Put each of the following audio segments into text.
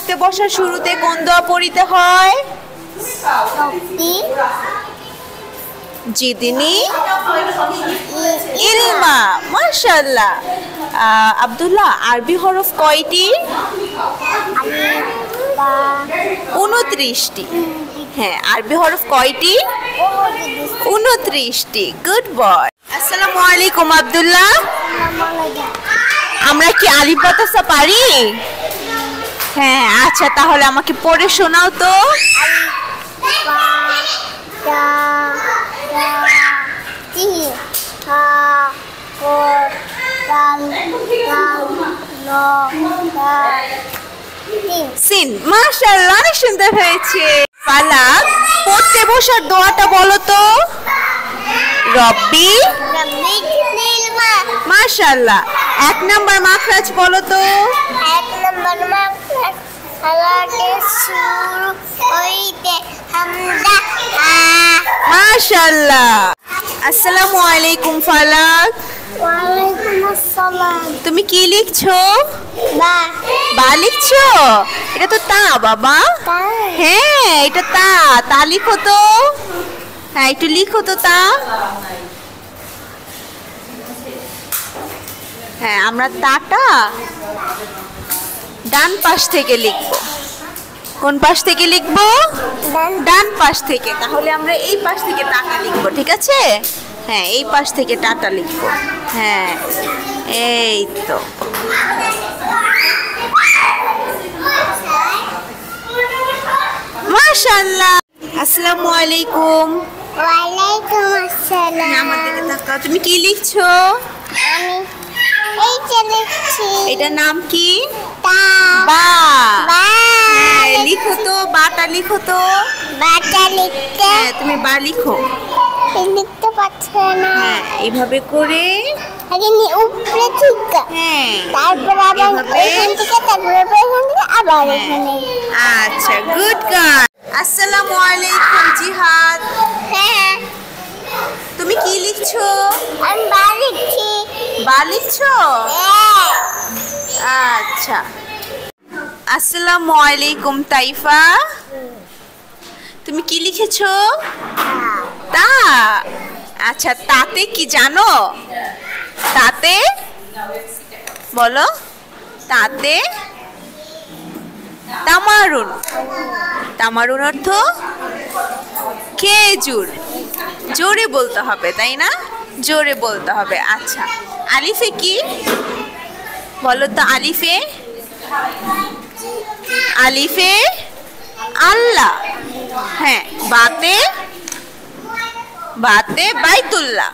পড়তে বসার শুরুতে কোন দোয়া পড়িতে হয়? জিদিনি ইলমা। মাশাআল্লাহ। আব্দুল্লাহ, আরবি হরফ কয়টি? 29টি। হ্যাঁ, আরবি হরফ কয়টি? 29টি। Good boy. আসসালামু আলাইকুম আব্দুল্লাহ। আমরা কি আলিফ বা তাসা পারি? হ্যাঁ, আচ্ছা তাহলে আমাকে পড়ে শোনাও তো। সিন। মাশাআল্লাহ, অনেক সুন্দর হয়েছে। ফালাক, পড়তে বসার দোয়াটা বলো তো। রব্বি। মাশাআল্লাহ। 1 নাম্বার মাখরাজ বলো তো। 1 নাম্বার মাখরাজ হালাকে শুরু হইতে হামজা আ। মাশাআল্লাহ। আসসালামু আলাইকুম ফালাক। ওয়ালাইকুম আসসালাম। তুমি কি লিখছো? বা। বা লিখছো? এটা তো তা বাবা। হ্যাঁ, এটা তা। তা লিখো তো। হ্যাঁ, একটু লিখো তো তা। হ্যাঁ, আমরা তাটা ডান পাশ থেকে লিখবো। কোন পাশ থেকে লিখবো? ডান পাশ থেকে। তাহলে আমরা এই পাশ থেকে টাটা লিখবো, ঠিক আছে? হ্যাঁ, এই পাশ থেকে টাটা লিখবো। হ্যাঁ, এই তো। মাশাআল্লাহ। আসসালামু আলাইকুম। ওয়ালাইকুম আসসালাম। আমার দিকে তাকাও। তুমি কি লিখছো? আমি এই যে লিখছি। এটার নাম কি? তা। বা। বা। হ্যাঁ, লিখো তো। বাটা লিখো তো। বাটা লিখতে। হ্যাঁ, তুমি বা লিখো। লিখতে পারছে না। হ্যাঁ, এইভাবে করে। আগে উপরে ঠিক। হ্যাঁ, তারপর আবার এখান থেকে তারপর এখান থেকে আবার এখানে। আচ্ছা, গুড গার্ল। আসসালামু আলাইকুম জিহাদ। হ্যাঁ, তুমি কি লিখছো? আমি বা লিখছি। বা লিখছো? হ্যাঁ। আচ্ছা। আসসালামু আলাইকুম তাইফা। তুমি কি লিখেছো? তা। আচ্ছা, তাতে কি জানো? তাতে বলো। তাতে তামারুন। তামারুন অর্থ খেজুর। জোরে বলতে হবে, তাই না? জোরে বলতে হবে। আচ্ছা, আলিফে কি বলো তো? আলিফে। আলিফে আল্লাহ। হ্যাঁ, বাতে। বাতে বাইতুল্লাহ।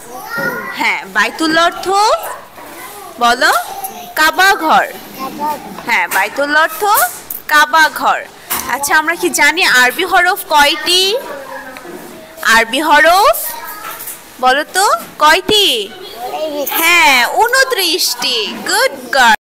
হ্যাঁ, বাইতুল্লাহ অর্থ বলো কাবা ঘর। হ্যাঁ, বাইতুল্লাহ অর্থ কাবা ঘর। আচ্ছা, আমরা কি জানি আরবি হরফ কয়টি? আরবি হরফ বলো তো কয়টি? হ্যাঁ, 29টি। Good girl.